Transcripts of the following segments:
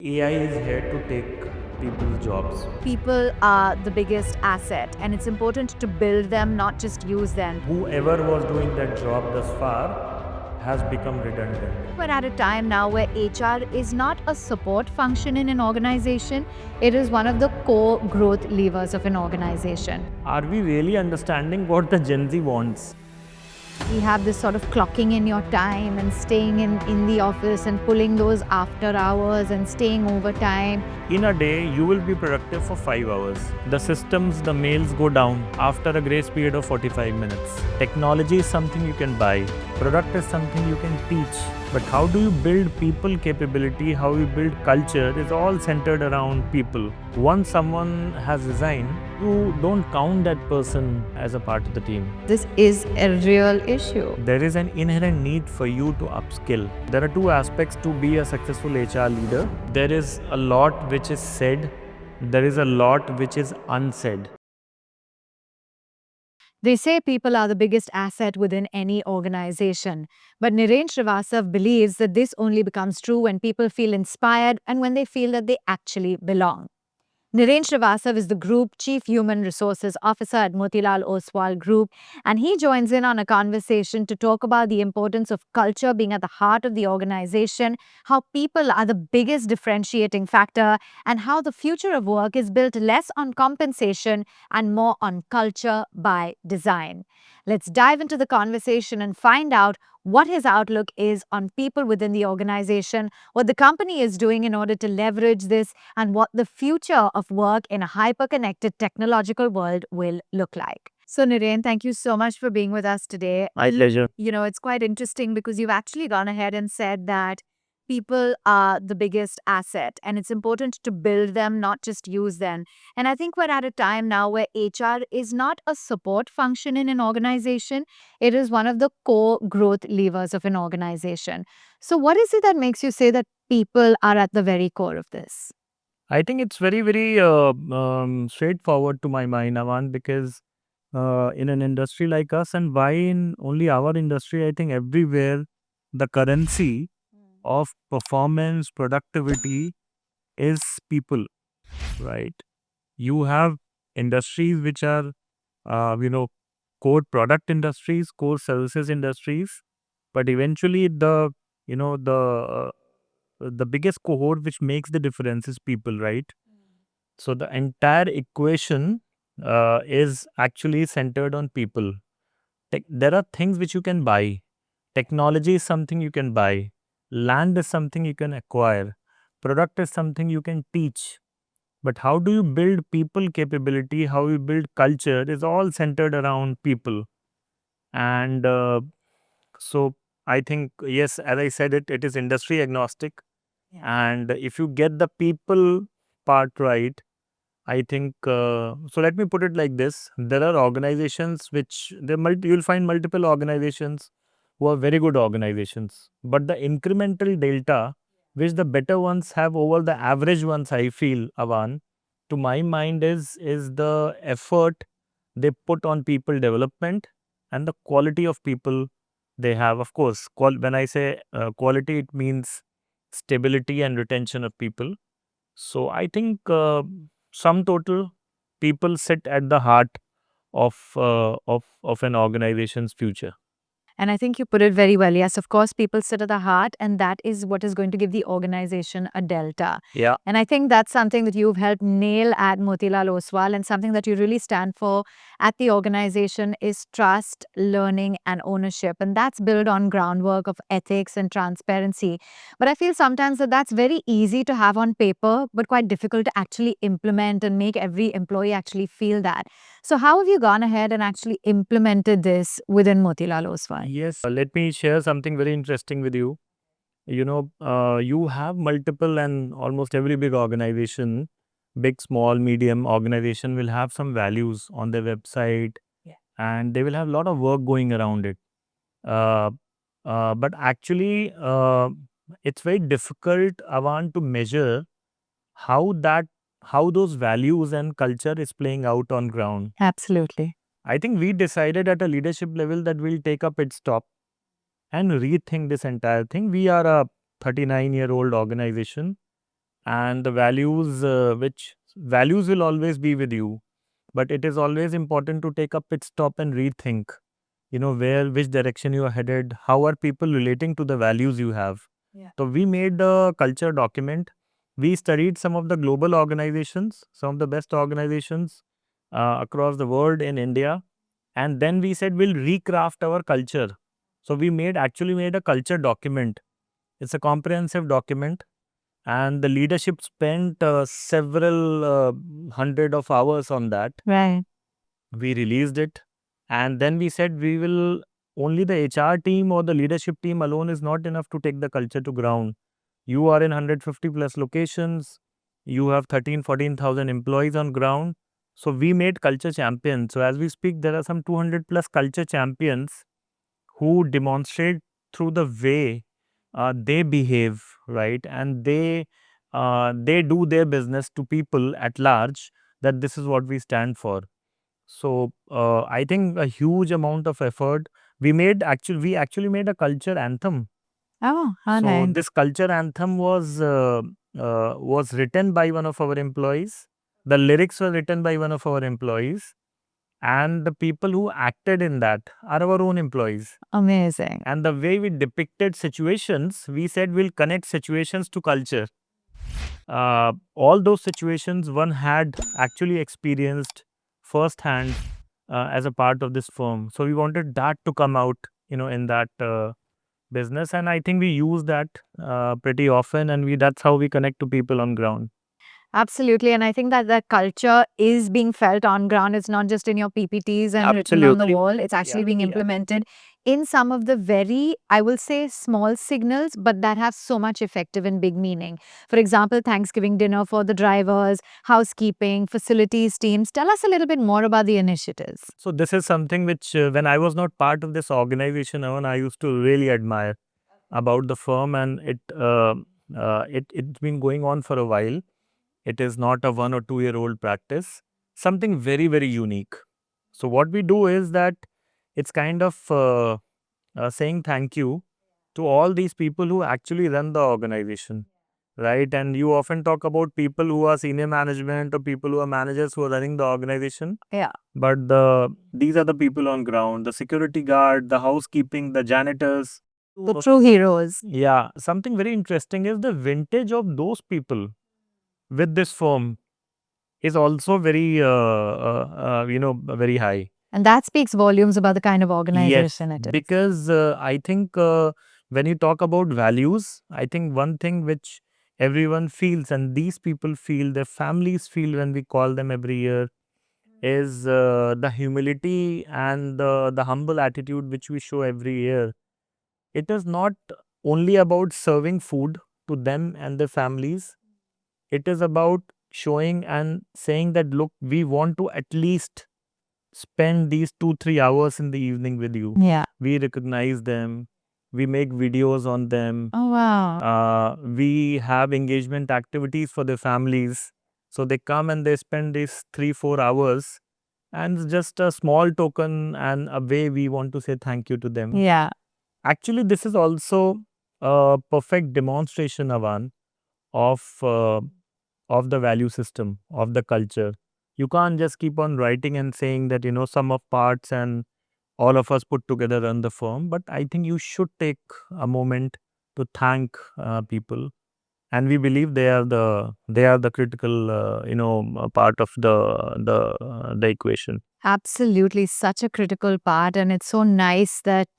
AI is here to take people's jobs. People are the biggest asset, and it's important to build them, not just use them. Whoever was doing that job thus far has become redundant. We're at a time now where HR is not a support function in an organization, it is one of the core growth levers of an organization. Are we really understanding what the Gen Z wants? We have this sort of clocking in your time and staying in the office and pulling those after hours and staying overtime. In a day, you will be productive for 5 hours. The systems, the mails go down after a grace period of 45 minutes. Technology is something you can buy. Product is something you can teach. But how do you build people capability, how you build culture is all centered around people. Once someone has resigned, you don't count that person as a part of the team. This is a real issue. There is an inherent need for you to upskill. There are two aspects to be a successful HR leader. There is a lot which is said, there is a lot which is unsaid. They say people are the biggest asset within any organization. But Niren Srivastava believes that this only becomes true when people feel inspired and when they feel that they actually belong. Niren Srivastava is the Group Chief Human Resources Officer at Motilal Oswal Group, and he joins in on a conversation to talk about the importance of culture being at the heart of the organization, how people are the biggest differentiating factor, and how the future of work is built less on compensation and more on culture by design. Let's dive into the conversation and find out what his outlook is on people within the organization, what the company is doing in order to leverage this, and what the future of work in a hyper-connected technological world will look like. So, Niren, thank you so much for being with us today. My pleasure. It's quite interesting because you've actually gone ahead and said that people are the biggest asset, and it's important to build them, not just use them. And I think we're at a time now where HR is not a support function in an organization, it is one of the core growth levers of an organization. So, what is it that makes you say that people are at the very core of this? I think it's very straightforward to my mind, Avan, because in an industry like us, and why in only our industry, I think everywhere the currency of performance, productivity is people, right? You have industries which are, uh, you know, core product industries, core services industries, but eventually the biggest cohort which makes the difference is people, right? So the entire equation is actually centered on people. There are things which you can buy. Technology is something you can buy. Land is something you can acquire. Product is something you can teach. But how do you build people capability? How you build culture is all centered around people. And so I think, yes, as I said, it is industry agnostic. Yeah. And if you get the people part right, I think so. Let me put it like this: there are organizations which you'll find multiple organizations who are very good organizations, but the incremental delta which the better ones have over the average ones, I feel, Avan, to my mind, is the effort they put on people development and the quality of people they have. Of course, when I say quality, it means stability and retention of people. So I think sum total, people sit at the heart of an organization's future. And I think you put it very well. Yes, of course, people sit at the heart, and that is what is going to give the organization a delta. Yeah. And I think that's something that you've helped nail at Motilal Oswal, and something that you really stand for at the organization is trust, learning, and ownership. And that's built on groundwork of ethics and transparency. But I feel sometimes that that's very easy to have on paper, but quite difficult to actually implement and make every employee actually feel that. So, how have you gone ahead and actually implemented this within Motilal Oswal? Yes. Let me share something very interesting with you. You have multiple, and almost every big organization, big, small, medium organization, will have some values on their website, Yeah. and they will have a lot of work going around it. Uh, but actually, it's very difficult, Avan, to measure how that how those values and culture is playing out on ground. Absolutely. I think we decided at a leadership level that we'll take a pit stop and rethink this entire thing. We are a 39-year-old organization, and the values, which values will always be with you, but it is always important to take a pit stop and rethink, where, which direction you are headed, how are people relating to the values you have. Yeah. So we made a culture document. We studied some of the global organizations, some of the best organizations across the world in India, and then we said we'll recraft our culture. So we actually made a culture document. It's a comprehensive document, and the leadership spent several hundred of hours on that. Right. We released it, and then we said we will, only the HR team or the leadership team alone is not enough to take the culture to ground. You are in 150 plus locations, you have 13-14,000 employees on ground. So we made culture champions. So as we speak, there are some 200 plus culture champions who demonstrate through the way they behave, right, and they do their business to people at large, that this is what we stand for. So I think a huge amount of effort we actually made a culture anthem. Oh, how So nice. this culture anthem was written by one of our employees. The lyrics were written by one of our employees, and the people who acted in that are our own employees. Amazing. And the way we depicted situations, we said we'll connect situations to culture. All those situations one had actually experienced firsthand as a part of this firm. So we wanted that to come out, in that business, and I think we use that pretty often, and we that's how we connect to people on ground. Absolutely. And I think that the culture is being felt on ground. It's not just in your PPTs and written on the Absolutely. wall. It's actually Yeah. being implemented in some of the very, I will say, small signals, but that have so much effective and big meaning. For example, Thanksgiving dinner for the drivers, housekeeping, facilities teams. Tell us a little bit more about the initiatives. So this is something which, when I was not part of this organization, Aman, I used to really admire about the firm, and it's been going on for a while. It is not a 1 or 2 year old practice. Something very very unique. So what we do is that it's kind of saying thank you to all these people who actually run the organization, right? And you often talk about people who are senior management or people who are managers who are running the organization. Yeah. But these are the people on ground: the security guard, the housekeeping, the janitors. The true heroes. Yeah, something very interesting is the vintage of those people with this firm is also very, very high. And that speaks volumes about the kind of Yes, organization it is. because I think when you talk about values, I think one thing which everyone feels, and these people feel, their families feel when we call them every year, is the humility and the humble attitude which we show every year. It is not only about serving food to them and their families. It is about showing and saying that, look, we want to at least spend these 2-3 hours in the evening with you. Yeah. We recognize them. We make videos on them. Oh, wow. We have engagement activities for their families. So they come and they spend these 3-4 hours, and it's just a small token and a way we want to say thank you to them. Yeah. Actually, this is also a perfect demonstration, Avan, of the value system, of the culture. You can't just keep on writing and saying that, sum of parts and all of us put together run the firm. But I think you should take a moment to thank people, and we believe they are the critical, part of the equation. Absolutely, such a critical part. And it's so nice that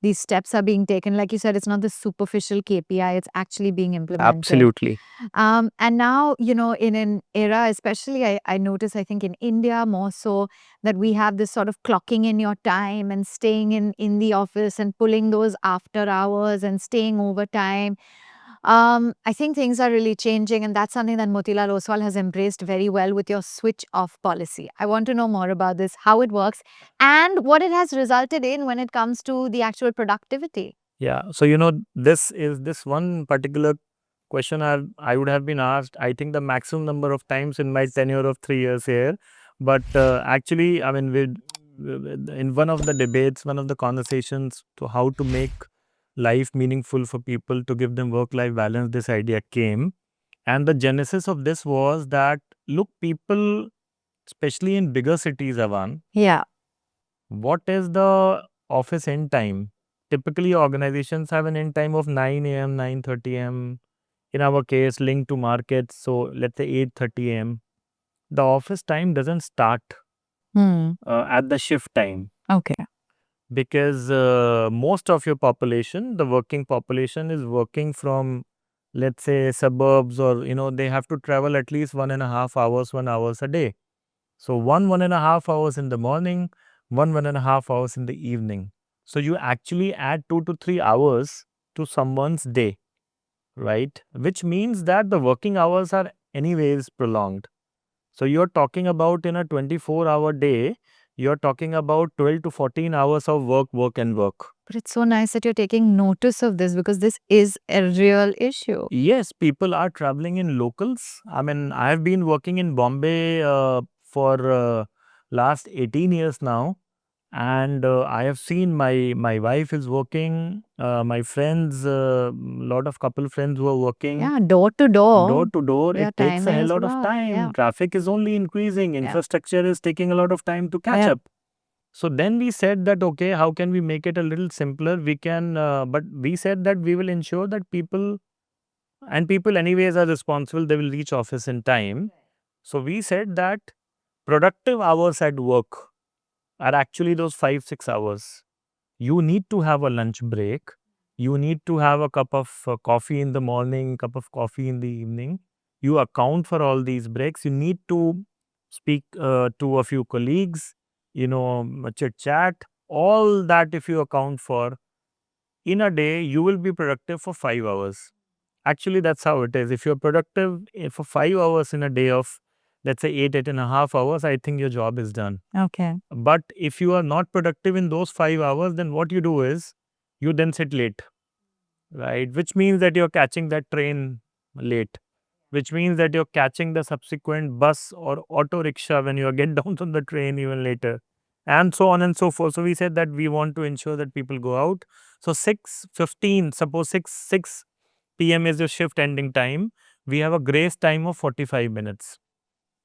these steps are being taken. Like you said, it's not the superficial KPI, it's actually being implemented. Absolutely. And now, in an era, especially I notice, I think in India more so, that we have this sort of clocking in your time and staying in the office and pulling those after hours and staying overtime. I think things are really changing, and that's something that Motilal Oswal has embraced very well with your switch off policy. I want to know more about this, how it works, and what it has resulted in when it comes to the actual productivity. Yeah. So, this one particular question I would have been asked, I think, the maximum number of times in my tenure of 3 years here. But actually, I mean, in one of the debates, one of the conversations to how to make life meaningful for people, to give them work life balance, this idea came. And the genesis of this was that, look, people, especially in bigger cities, Avan, Yeah. what is the office end time? Typically, organizations have an end time of 9 a.m., 9:30 a.m. In our case, linked to markets. So let's say 8:30 a.m. The office time doesn't start Hmm. at the shift time, Okay. because most of your population, the working population, is working from, let's say, suburbs, or they have to travel at least 1.5 hours, 1 hours a day. So 1.5 hours in the morning, 1.5 hours in the evening. So you actually add 2 to 3 hours to someone's day, right? Which means that the working hours are anyways prolonged. So you're talking about, in a 24-hour day, you're talking about 12 to 14 hours of work, work, and work. But it's so nice that you're taking notice of this because this is a real issue. Yes, people are traveling in locals. I mean, I've been working in Bombay for last 18 years now, and I have seen my wife is working, my friends, lot of couple friends who are working. Yeah, door to door. Door to door, Their it takes a timing hell is a lot of lot. time. Yeah. Traffic is only increasing. Yeah. Infrastructure is taking a lot of time to catch Yeah. up. So then we said that, okay, how can we make it a little simpler? We can, but we said that we will ensure that people, and people anyways are responsible, they will reach office in time. So we said that productive hours at work are actually those 5-6 hours. You need to have a lunch break. You need to have a cup of coffee in the morning, cup of coffee in the evening. You account for all these breaks. You need to speak to a few colleagues, chit chat. All that, if you account for in a day, you will be productive for 5 hours. Actually, that's how it is. If you're productive for 5 hours in a day of, let's say, 8.5 hours, I think your job is done. Okay. But if you are not productive in those 5 hours, then what you do is you then sit late, right? Which means that you're catching that train late, which means that you're catching the subsequent bus or auto rickshaw when you get down from the train even later, and so on and so forth. So we said that we want to ensure that people go out. So 6:15, suppose 6 p.m. is your shift ending time. We have a grace time of 45 minutes.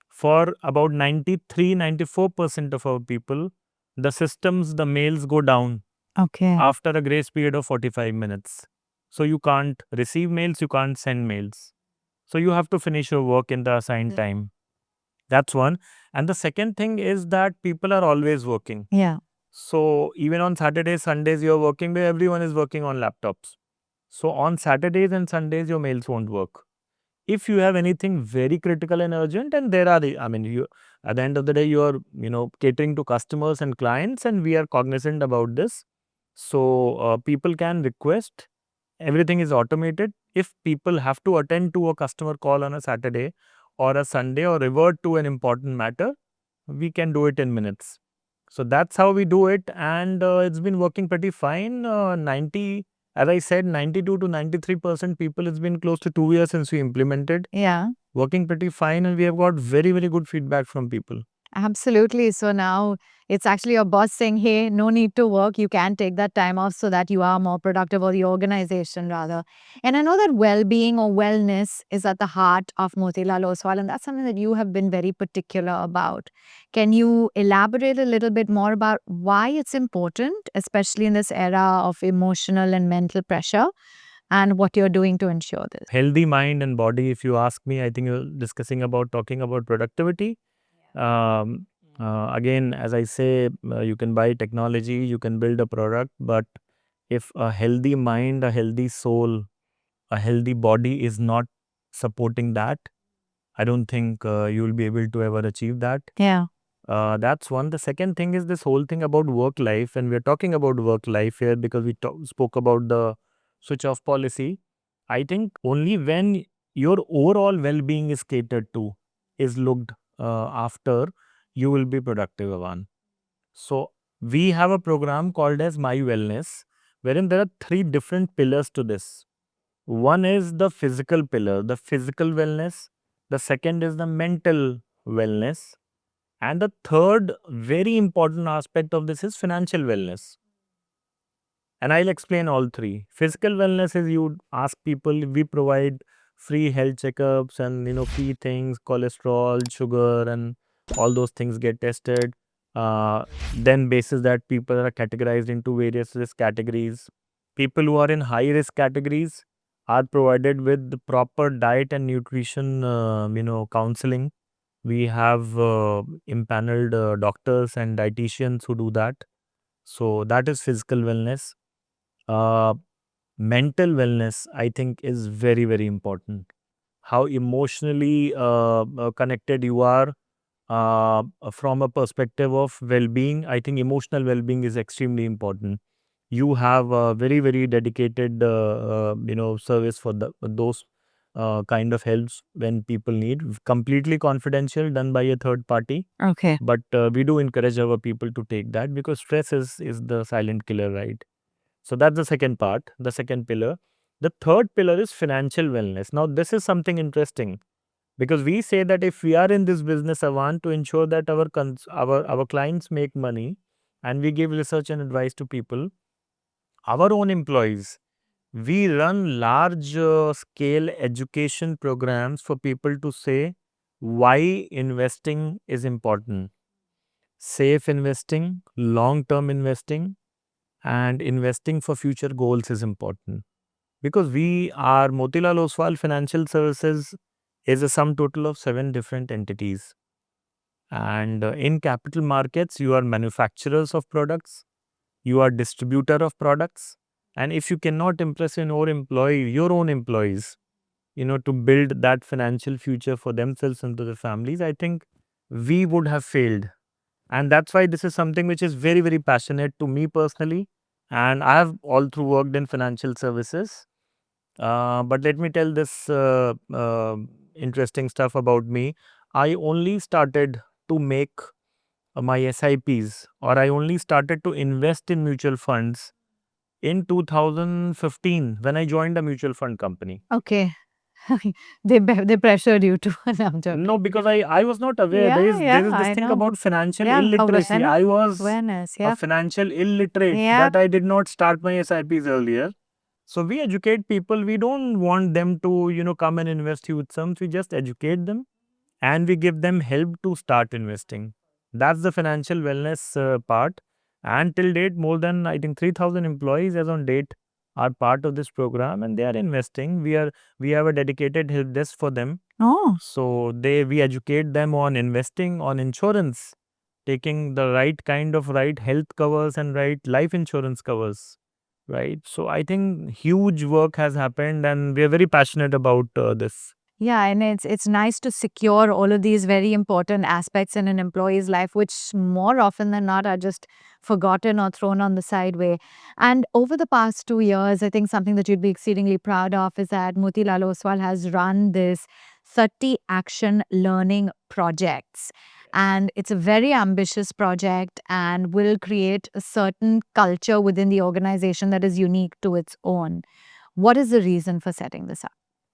For about 93-94% of our people, the systems, the mails go down Okay. after a grace period of 45 minutes. So you can't receive mails, you can't send mails. So you have to finish your work in the assigned time. That's one. And the second thing is that people are always working. Yeah. So even on Saturdays, Sundays, you're working, but everyone is working on laptops. So on Saturdays and Sundays, your mails won't work. If you have anything very critical and urgent, and there are, I mean, you, at the end of the day, you are, catering to customers and clients, and we are cognizant about this. So people can request. Everything is automated. If people have to attend to a customer call on a Saturday or a Sunday, or revert to an important matter, we can do it in minutes. So that's how we do it, and it's been working pretty fine. 90, as I said, 92 to 93% people. It's been close to 2 years since we implemented. Yeah. Working pretty fine, and we have got very, very good feedback from people. Absolutely. So now it's actually your boss saying, hey, no need to work. You can take that time off so that you are more productive, or the organization rather. And I know that well-being or wellness is at the heart of Motilal Oswal, and that's something that you have been very particular about. Can you elaborate a little bit more about why it's important, especially in this era of emotional and mental pressure, and what you're doing to ensure this? Healthy mind and body, if you ask me, I think you're discussing about, talking about productivity. Um, Again, as I say, you can buy technology, you can build a product, but if a healthy mind, a healthy soul, a healthy body is not supporting that, I don't think you will be able to ever achieve that. Yeah. That's one. The second thing is this whole thing about work life, and we're talking about work life here because we spoke about the switch off policy. I think only when your overall well being is catered to, is looked after, you will be productive, Avan. So, we have a program called as My Wellness, wherein there are three different pillars to this. One is the physical pillar, the physical wellness. The second is the mental wellness. And the third very important aspect of this is financial wellness. And I'll explain all three. Physical wellness is, you ask people, we provide free health checkups and free things, cholesterol, sugar, and all those things get tested. Then basis that people are categorized into various risk categories. People who are in high risk categories are provided with the proper diet and nutrition counseling. We have impaneled doctors and dietitians who do that. So that is physical wellness. uh, Mental wellness, I think, is very, very important. How emotionally connected you are, from a perspective of well-being. I think emotional well-being is extremely important. You have a very, very dedicated service for those kind of helps when people need, completely confidential, done by a third party. Okay. But we do encourage our people to take that, because stress is the silent killer, right? So that's the second part, the second pillar. The third pillar is financial wellness. Now, this is something interesting, because we say that if we are in this business, I want to ensure that our clients make money, and we give research and advice to people, our own employees. We run large scale education programs for people to say why investing is important. Safe investing, long term investing, and investing for future goals is important. Because we are Motilal Oswal Financial Services is a sum total of 7 different entities. And in capital markets, you are manufacturers of products, you are distributor of products. And if you cannot impress your own employees, to build that financial future for themselves and to their families, I think we would have failed. And that's why this is something which is very, very passionate to me personally. And I have all through worked in financial services. But let me tell this interesting stuff about me. I only started to make my SIPs, or I only started to invest in mutual funds in 2015 when I joined a mutual fund company. Okay. They pressured you to. No, I'm joking. No, because I was not aware. Yeah, There is this I thing know. about financial Yeah, illiteracy. I was awareness. a Yeah. financial illiterate, Yeah. that I did not start my SIPs earlier. So we educate people. We don't want them to, come and invest huge sums. We just educate them, and we give them help to start investing. That's the financial wellness part. And till date, more than, I think, 3,000 employees as on date are part of this program, and they are investing. We have a dedicated help desk for them. Oh. So we educate them on investing, on insurance, taking the right health covers and right life insurance covers. Right. So I think huge work has happened, and we are very passionate about this. Yeah, and it's nice to secure all of these very important aspects in an employee's life, which more often than not are just forgotten or thrown on the sideway. And over the past 2 years, I think something that you'd be exceedingly proud of is that Motilal Oswal has run this 30 action learning projects. And it's a very ambitious project and will create a certain culture within the organization that is unique to its own. What is the reason for setting this up?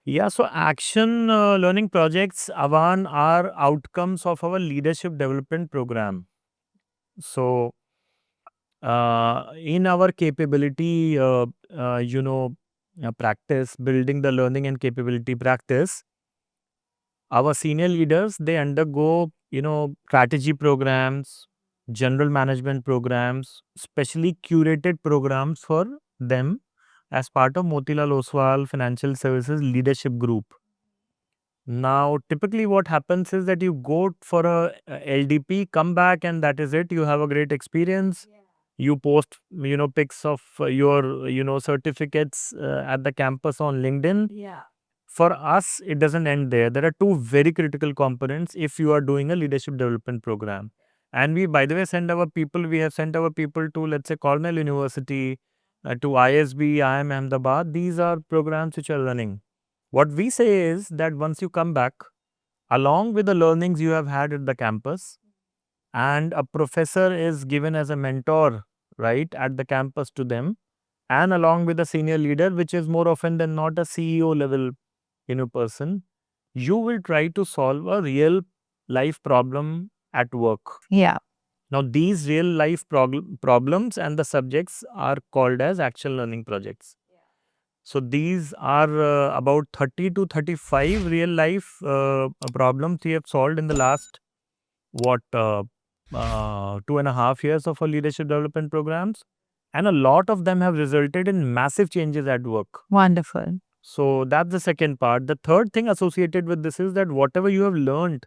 Yeah, so action learning projects, Avan, are outcomes of our leadership development program. So, in our capability, practice, building the learning and capability practice, our senior leaders, they undergo, strategy programs, general management programs, specially curated programs for them as part of Motilal Oswal Financial Services Leadership Group. Now, typically what happens is that you go for a LDP, come back, and that is it. You have a great experience. You post, pics of your, certificates at the campus on LinkedIn. Yeah. For us, it doesn't end there. There are two very critical components if you are doing a leadership development program. And we, by the way, we have sent our people to, let's say, Cornell University, to ISB, IIM Ahmedabad. These are programs which are running. What we say is that once you come back, along with the learnings you have had at the campus, and a professor is given as a mentor, right, at the campus to them, and along with a senior leader, which is more often than not a CEO level, person, you will try to solve a real life problem at work. Yeah. Now, these real life problems and the subjects are called as action learning projects. So these are about 30 to 35 real life problems we have solved in the last what 2.5 years of our leadership development programs, and a lot of them have resulted in massive changes at work. Wonderful. So that's the second part. The third thing associated with this is that whatever you have learned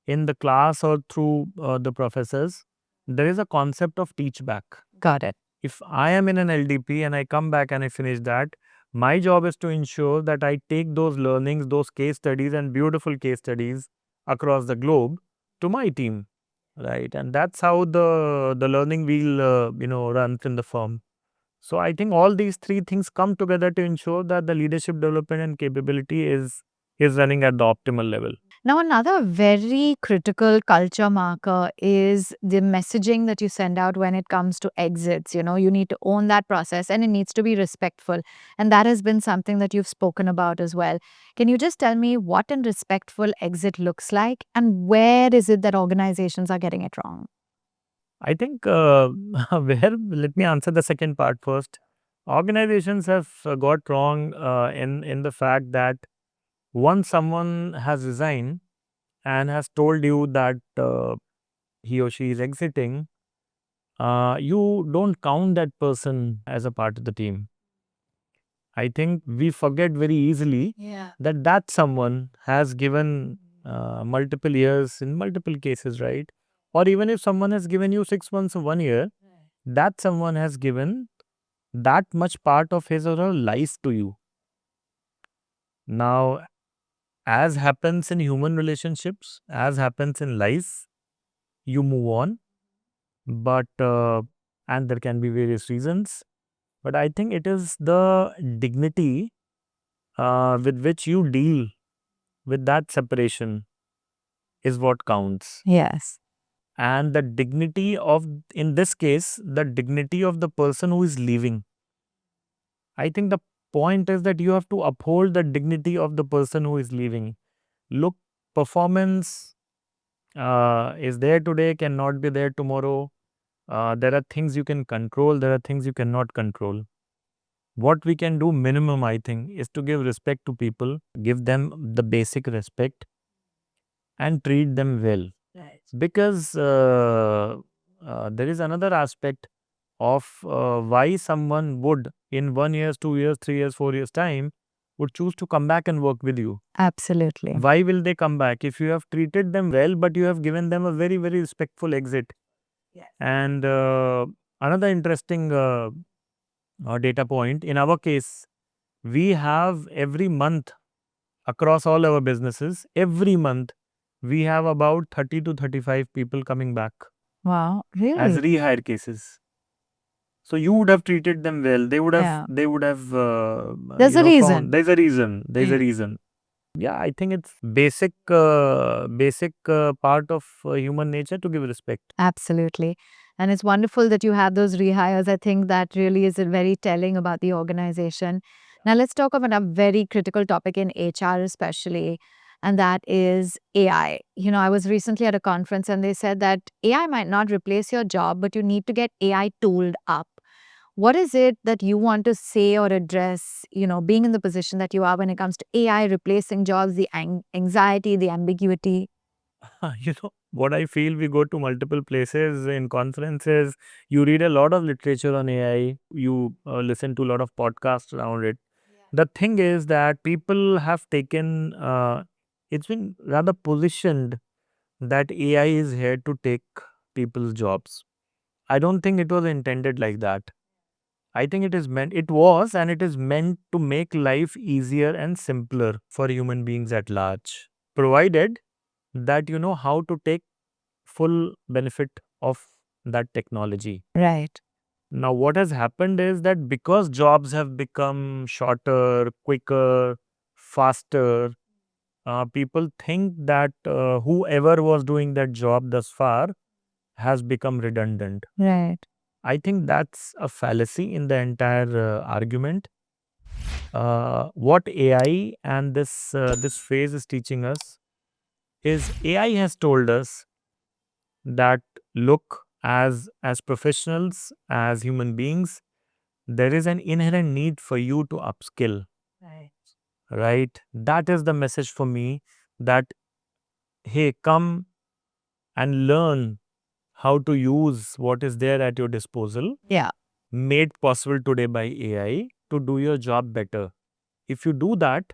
in the class or through the professors, there is a concept of teach back. Got it. If I am in an LDP and I come back and I finish that, my job is to ensure that I take those learnings, those case studies, and beautiful case studies across the globe to my team, right? And that's how the learning wheel runs in the firm. So I think all these three things come together to ensure that the leadership development and capability is running at the optimal level. Now, another very critical culture marker is the messaging that you send out when it comes to exits. You need to own that process and it needs to be respectful. And that has been something that you've spoken about as well. Can you just tell me what a respectful exit looks like and where is it that organizations are getting it wrong? I think where let me answer the second part first. Organizations have got wrong in the fact that once someone has resigned and has told you that he or she is exiting, you don't count that person as a part of the team. I think we forget very easily Yeah. that someone has given multiple years in multiple cases, right? Or even if someone has given you 6 months or 1 year, that someone has given that much part of his or her life to you. Now, as happens in human relationships, as happens in life, you move on, but and there can be various reasons. But I think it is the dignity with which you deal with that separation is what counts. Yes. And the dignity of, in this case, the dignity of the person who is leaving. I think the point is that you have to uphold the dignity of the person who is leaving. Look, performance is there today, cannot be there tomorrow. There are things you can control, there are things you cannot control. What we can do minimum, I think, is to give respect to people, give them the basic respect and treat them well. Right. Because there is another aspect of why someone would, in 1 year, 2 years, 3 years, 4 years time, would choose to come back and work with you. Absolutely. Why will they come back? If you have treated them well, but you have given them a very, very respectful exit. Yes. And another interesting data point, in our case, we have every month across all our businesses, every month, we have about 30 to 35 people coming back Wow. as Really? rehire cases. So you would have treated them well. Yeah. They would have, There's a reason. found. There's a reason. There's a Yeah. reason. Yeah, I think it's basic part of human nature to give respect. Absolutely. And it's wonderful that you have those rehires. I think that really is very telling about the organization. Now, let's talk about a very critical topic in HR, especially, and that is AI. I was recently at a conference and they said that AI might not replace your job, but you need to get AI tooled up. What is it that you want to say or address, being in the position that you are when it comes to AI replacing jobs, the anxiety, the ambiguity? What I feel, we go to multiple places in conferences, you read a lot of literature on AI, you listen to a lot of podcasts around it. The thing is that people have taken, it's been rather positioned that AI is here to take people's jobs. I don't think it was intended like that. I think it was, and it is meant to make life easier and simpler for human beings at large, provided that you know how to take full benefit of that technology. Right. Now, what has happened is that because jobs have become shorter, quicker, faster, people think that whoever was doing that job thus far has become redundant. Right. I think that's a fallacy in the entire argument. What AI and this phase is teaching us is AI has told us that look, as professionals, as human beings, there is an inherent need for you to upskill. Right. Right? That is the message for me, that, hey, come and learn how to use what is there at your disposal, Yeah. made possible today by AI, to do your job better. If you do that,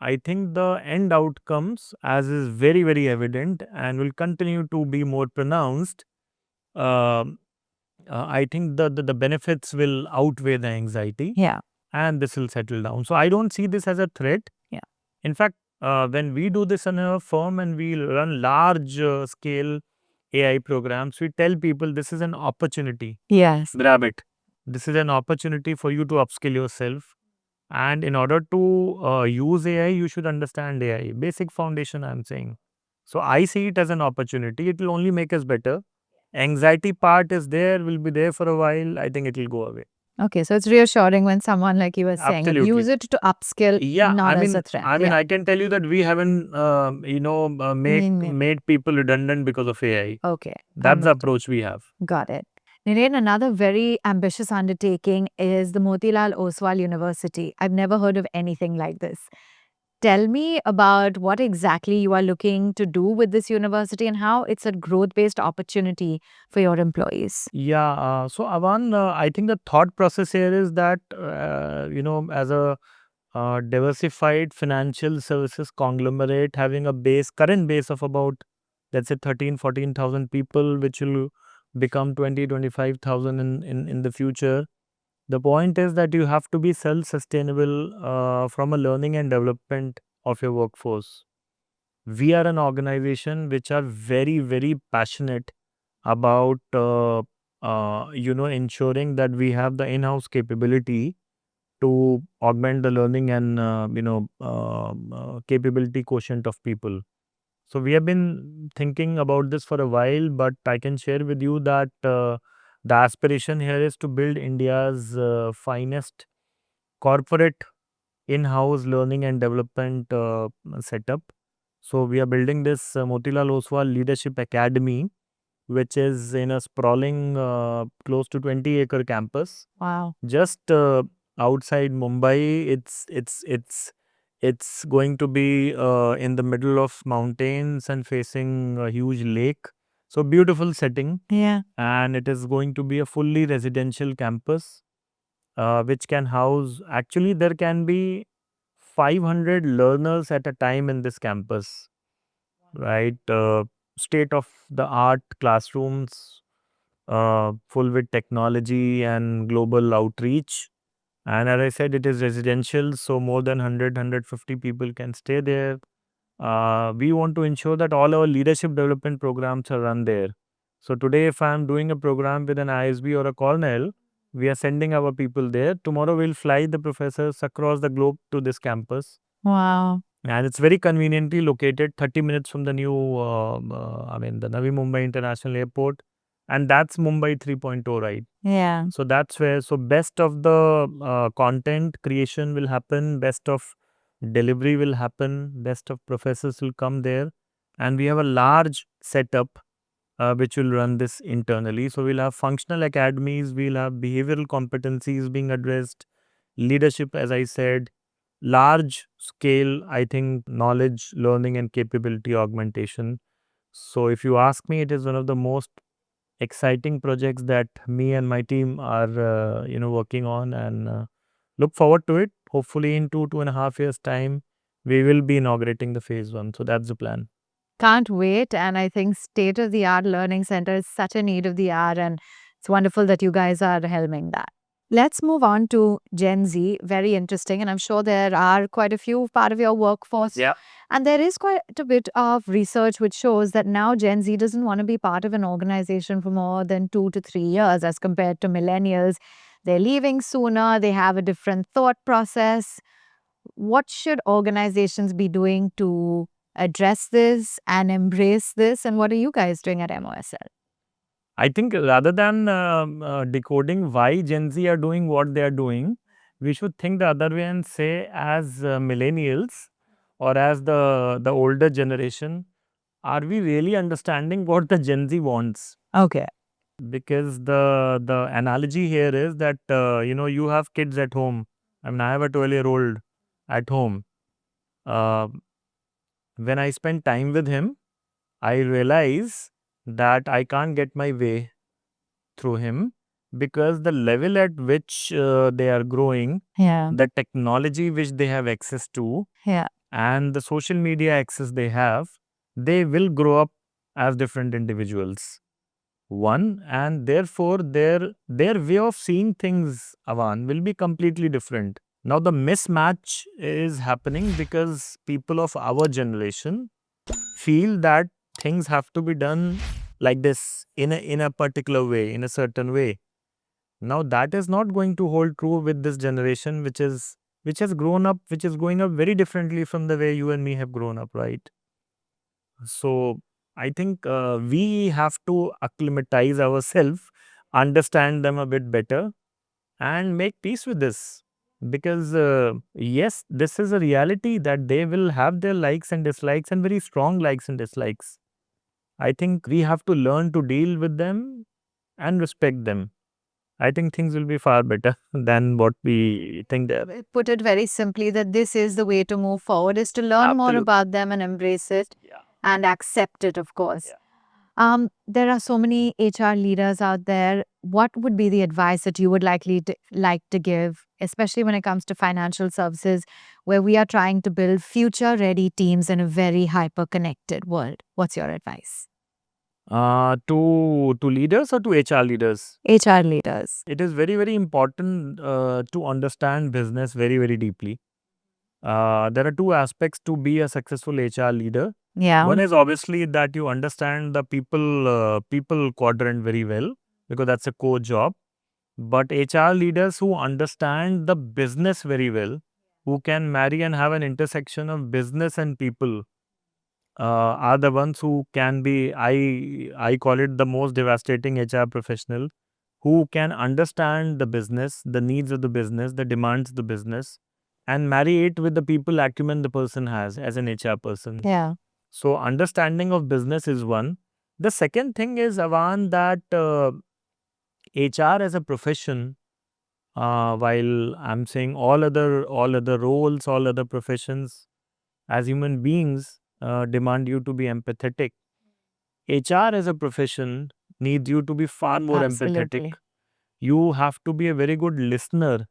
I think the end outcomes, as is very, very evident and will continue to be more pronounced, um, I think the benefits will outweigh the anxiety, Yeah. and this will settle down. So I don't see this as a threat. Yeah. In fact, when we do this in a firm and we run large scale AI programs, we tell people this is an opportunity. Yes. Grab it. This is an opportunity for you to upskill yourself. And in order to use AI, you should understand AI. Basic foundation, I'm saying. So I see it as an opportunity. It will only make us better. Anxiety part is there, will be there for a while. I think it will go away. Okay, so it's reassuring when someone, like you were saying, Absolutely. use it to upskill, Yeah, not as a threat. I can tell you that we haven't, made people redundant because of AI. Okay. That's the Understood. approach we have. Got it. Niren, another very ambitious undertaking is the Motilal Oswal University. I've never heard of anything like this. Tell me about what exactly you are looking to do with this university and how it's a growth based opportunity for your employees. Yeah. So, Avan, I think the thought process here is that, as a diversified financial services conglomerate having a current base of about, let's say, 13,000-14,000 people, which will become 20,000-25,000 in the future. The point is that you have to be self-sustainable from a learning and development of your workforce. We are an organization which are very, very passionate about ensuring that we have the in-house capability to augment the learning and capability quotient of people. So we have been thinking about this for a while, but I can share with you that the aspiration here is to build India's finest corporate in-house learning and development setup. So we are building this Motilal Oswal Leadership Academy, which is in a sprawling close to 20-acre campus. Wow. Just outside Mumbai. It's going to be in the middle of mountains and facing a huge lake. So beautiful setting, Yeah. and it is going to be a fully residential campus, which can house. Actually, there can be 500 learners at a time in this campus. Right, state of the art classrooms, full with technology and global outreach. And as I said, it is residential, so more than 100, people can stay there. We want to ensure that all our leadership development programs are run there. So today, if I'm doing a program with an ISB or a Cornell, we are sending our people there. Tomorrow, we'll fly the professors across the globe to this campus. Wow. And it's very conveniently located 30 minutes from the new, the Navi Mumbai International Airport. And that's Mumbai 3.0, right? Yeah. So that's where, so best of the content creation will happen, best of delivery will happen, best of professors will come there. And we have a large setup which will run this internally. So we'll have functional academies, we'll have behavioral competencies being addressed, leadership, as I said, large scale, I think, knowledge, learning, and capability augmentation. So if you ask me, it is one of the most exciting projects that me and my team are working on, and look forward to it. Hopefully in 2.5 years time we will be inaugurating the phase 1. So that's the plan. Can't wait. And I think state of the art learning center is such a need of the hour. And it's wonderful that you guys are helming that. Let's move on to Gen Z. Very interesting. And I'm sure there are quite a few part of your workforce. Yeah. And there is quite a bit of research which shows that now Gen Z doesn't want to be part of an organization for more than 2 to 3 years as compared to millennials. They're leaving sooner, they have a different thought process. What should organizations be doing to address this and embrace this? And what are you guys doing at MOSL? I think rather than decoding why Gen Z are doing what they are doing, we should think the other way and say, as millennials or as the older generation, are we really understanding what the Gen Z wants? Okay. because the analogy here is that you have kids at home. I mean, I have a 12-year-old at home. Uh, when I spend time with him, I realize that I can't get my way through him because the level at which they are growing, Yeah. the technology which they have access to, Yeah. and the social media access they have, they will grow up as different individuals. One, and therefore their way of seeing things, Avan, will be completely different. Now the mismatch is happening because people of our generation feel that things have to be done like this in a particular way, in a certain way. Now that is not going to hold true with this generation, which has grown up, which is growing up very differently from the way you and me have grown up, right? So I think we have to acclimatize ourselves, understand them a bit better, and make peace with this. Because yes, this is a reality that they will have their likes and dislikes, and very strong likes and dislikes. I think we have to learn to deal with them and respect them. I think things will be far better than what we think they are. Put it very simply that this is the way to move forward, is to learn more Absolutely. about them and embrace it Yeah. and accept it, of course. Yeah. There are so many HR leaders out there. What would be the advice that you would like to give, especially when it comes to financial services, where we are trying to build future-ready teams in a very hyper-connected world? What's your advice? To leaders or to HR leaders? HR leaders. It is very, very important to understand business very, very deeply. There are two aspects to be a successful HR leader. Yeah. One is obviously that you understand the people quadrant very well, because that's a core job. But HR leaders who understand the business very well, who can marry and have an intersection of business and people, are the ones who can be, I call it, the most devastating HR professional, who can understand the business, the needs of the business, the demands of the business, and marry it with the people acumen the person has as an HR person. Yeah. So understanding of business is one. The second thing is, Avan, that HR as a profession, while I'm saying all other roles, all other professions as human beings demand you to be empathetic. HR as a profession needs you to be far more empathetic. Absolutely. You have to be a very good listener,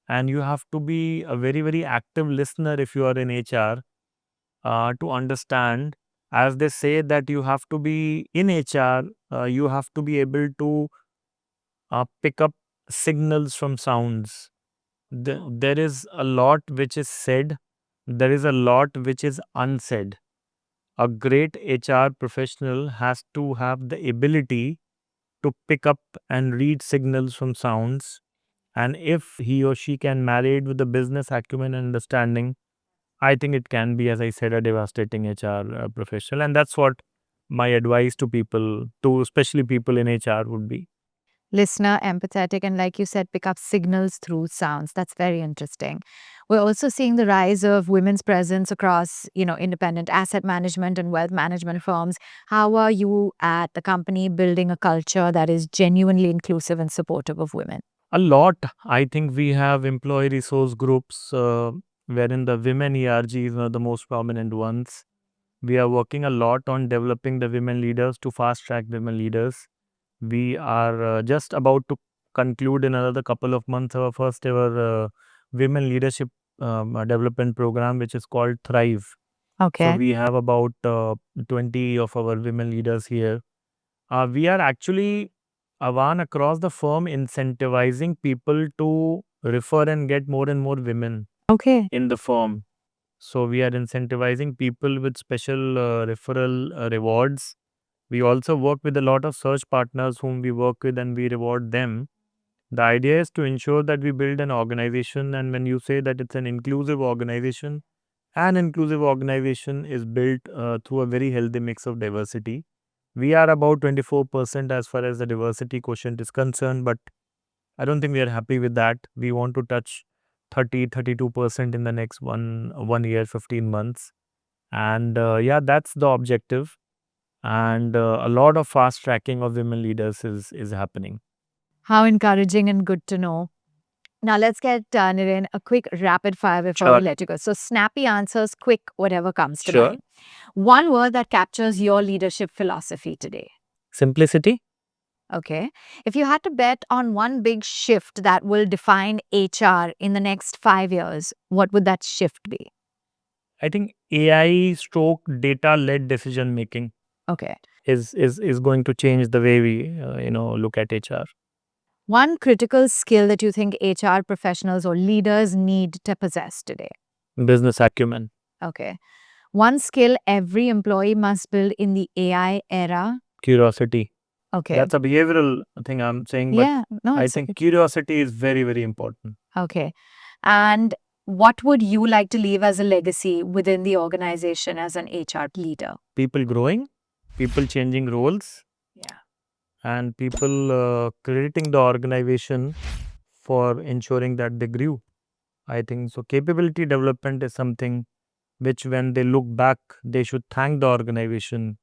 and you have to be a very, very active listener if you are in HR, to understand. As they say, that you have to be in HR, you have to be able to pick up signals from sounds. There is a lot which is said, there is a lot which is unsaid. A great HR professional has to have the ability to pick up and read signals from sounds. And if he or she can marry it with the business acumen and understanding, I think it can be, as I said, a devastating HR professional. And that's what my advice to people, to especially people in HR, would be. Listener, empathetic, and like you said, pick up signals through sounds. That's very interesting. We're also seeing the rise of women's presence across, independent asset management and wealth management firms. How are you at the company building a culture that is genuinely inclusive and supportive of women? A lot. I think we have employee resource groups wherein the women ERG is one of the most prominent ones. We are working a lot on developing the women leaders to fast track women leaders. We are just about to conclude in another couple of months our first ever women leadership development program, which is called Thrive. So Okay. we have about 20 of our women leaders here. We are actually, Avan, across the firm, incentivizing people to refer and get more and more women Okay. in the firm. So we are incentivizing people with special referral rewards. We also work with a lot of search partners whom we work with, and we reward them. The idea is to ensure that we build an organization, and when you say that it's an inclusive organization is built through a very healthy mix of diversity. We are about 24% as far as the diversity quotient is concerned, but I don't think we are happy with that. We want to touch 32% in the next one year, 15 months. And yeah, that's the objective. and a lot of fast tracking of women leaders is happening. How encouraging and good to know. Now, let's get, Niren, a quick rapid fire before we let you go. So, snappy answers, quick, whatever comes to mind. One word that captures your leadership philosophy today. Simplicity. Okay. If you had to bet on one big shift that will define HR in the next 5 years, what would that shift be? I think AI stroke data led decision making Okay. is going to change the way we look at HR. One critical skill that you think HR professionals or leaders need to possess today. Business acumen. Okay. One skill every employee must build in the AI era. Curiosity. Okay. That's a behavioral thing I'm saying, but Yeah. No, I it's think okay. curiosity is very, very important. Okay. And what would you like to leave as a legacy within the organization as an HR leader? People growing, people changing roles, Yeah. and people crediting the organization for ensuring that they grew. I think so. Capability development is something which, when they look back, they should thank the organization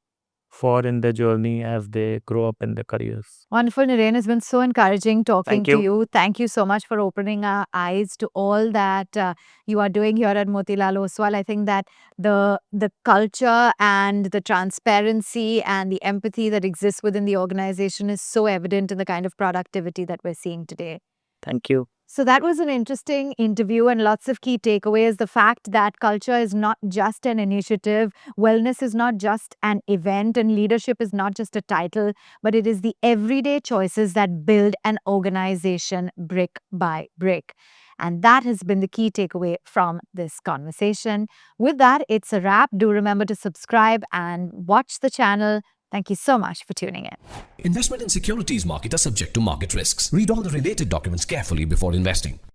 for in their journey as they grow up in their careers. Wonderful, Niren. It's been so encouraging talking Thank to you. you. Thank you so much for opening our eyes to all that you are doing here at Motilal Oswal. I think that the culture and the transparency and the empathy that exists within the organization is so evident in the kind of productivity that we're seeing today. Thank you. So that was an interesting interview and lots of key takeaways. The fact that culture is not just an initiative, wellness is not just an event, and leadership is not just a title, but it is the everyday choices that build an organization brick by brick. And that has been the key takeaway from this conversation. With that, it's a wrap. Do remember to subscribe and watch the channel. Thank you so much for tuning in. Investment in securities market are subject to market risks. Read all the related documents carefully before investing.